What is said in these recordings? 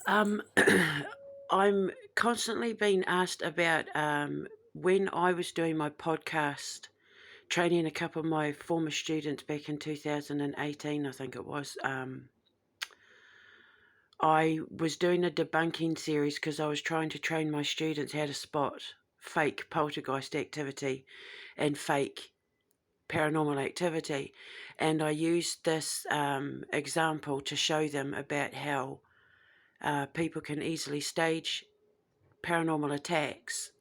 Um, I'm constantly being asked about when I was doing my podcast, training a couple of my former students back in 2018, I think it was. I was doing a debunking series because I was trying to train my students how to spot fake poltergeist activity and fake paranormal activity. And I used this example to show them about how people can easily stage paranormal attacks.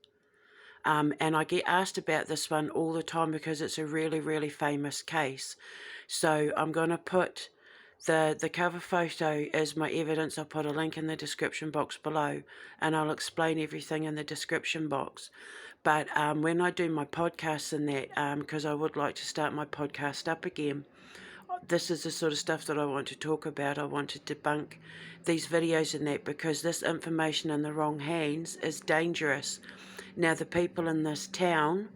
And I get asked about this one all the time because it's a really, really famous case. So I'm going to put the cover photo as my evidence. I'll put a link in the description box below, and I'll explain everything in the description box. But when I do my podcasts and that, because I would like to start my podcast up again, this is the sort of stuff that I want to talk about. I want to debunk these videos and that, because this information in the wrong hands is dangerous. Now, the people in this town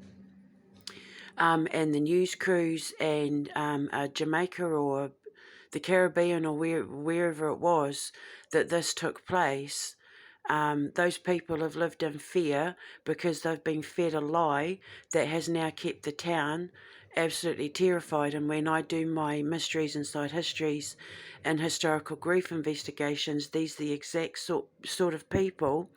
and the news crews and Jamaica or the Caribbean or wherever it was that this took place, those people have lived in fear because they've been fed a lie that has now kept the town absolutely terrified. And when I do my mysteries inside histories and historical grief investigations, these are the exact sort of people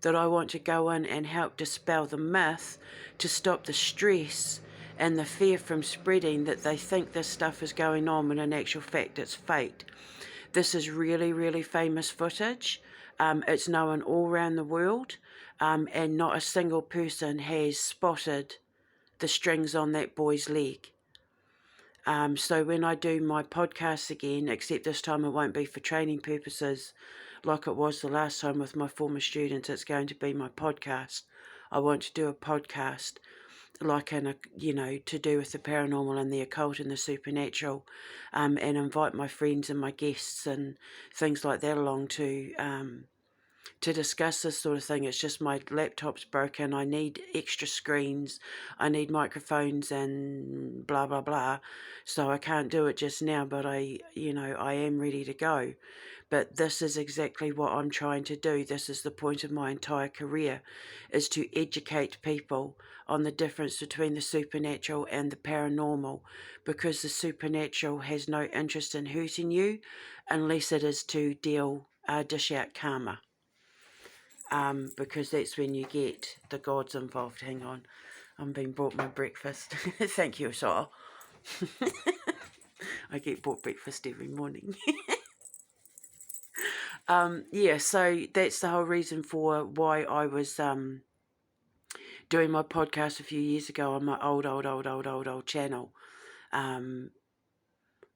that I want to go in and help dispel the myth to stop the stress and the fear from spreading that they think this stuff is going on when in actual fact it's faked. This is really, really famous footage. It's known all around the world, and not a single person has spotted the strings on that boy's leg. So when I do my podcasts again, except this time it won't be for training purposes like it was the last time with my former students, it's going to be my podcast. I want to do a podcast like to do with the paranormal and the occult and the supernatural, and invite my friends and my guests and things like that along to discuss this sort of thing. It's just my laptop's broken. I need extra screens. I need microphones and blah, blah, blah. So I can't do it just now, but I am ready to go. But this is exactly what I'm trying to do. This is the point of my entire career, is to educate people on the difference between the supernatural and the paranormal, because the supernatural has no interest in hurting you unless it is to dish out karma. Because that's when you get the gods involved. Hang on, I'm being brought my breakfast. Thank you, sir. I get brought breakfast every morning. Yeah, so that's the whole reason for why I was doing my podcast a few years ago on my old channel.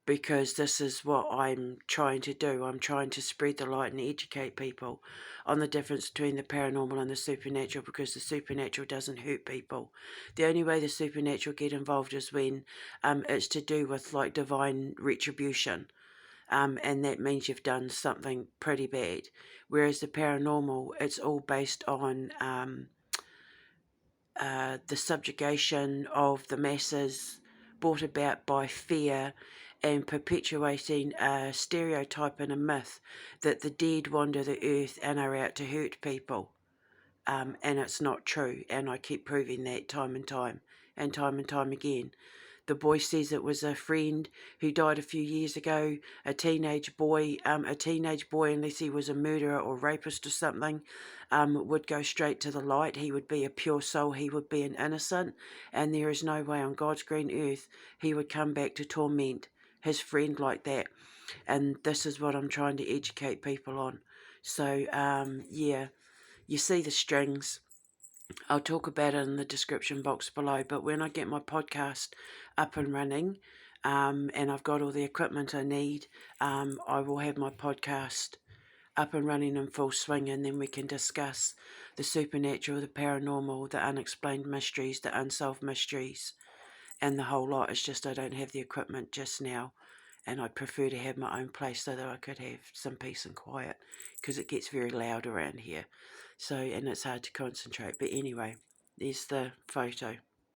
Because this is what I'm trying to do. I'm trying to spread the light and educate people on the difference between the paranormal and the supernatural, because the supernatural doesn't hurt people. The only way the supernatural get involved is when it's to do with like divine retribution. And that means you've done something pretty bad. Whereas the paranormal, it's all based on the subjugation of the masses brought about by fear and perpetuating a stereotype and a myth that the dead wander the earth and are out to hurt people. And it's not true. And I keep proving that time and time and time and time again. The boy says it was a friend who died a few years ago, a teenage boy, unless he was a murderer or rapist or something, would go straight to the light. He would be a pure soul. He would be an innocent. And there is no way on God's green earth he would come back to torment his friend like that. And this is what I'm trying to educate people on. So, yeah, you see the strings. I'll talk about it in the description box below. But when I get my podcast up and running, and I've got all the equipment I need, I will have my podcast up and running in full swing, and then we can discuss the supernatural, the paranormal, the unexplained mysteries, the unsolved mysteries, and the whole lot. It's just I don't have the equipment just now, and I'd prefer to have my own place so that I could have some peace and quiet, because it gets very loud around here. So, and it's hard to concentrate. But anyway, there's the photo.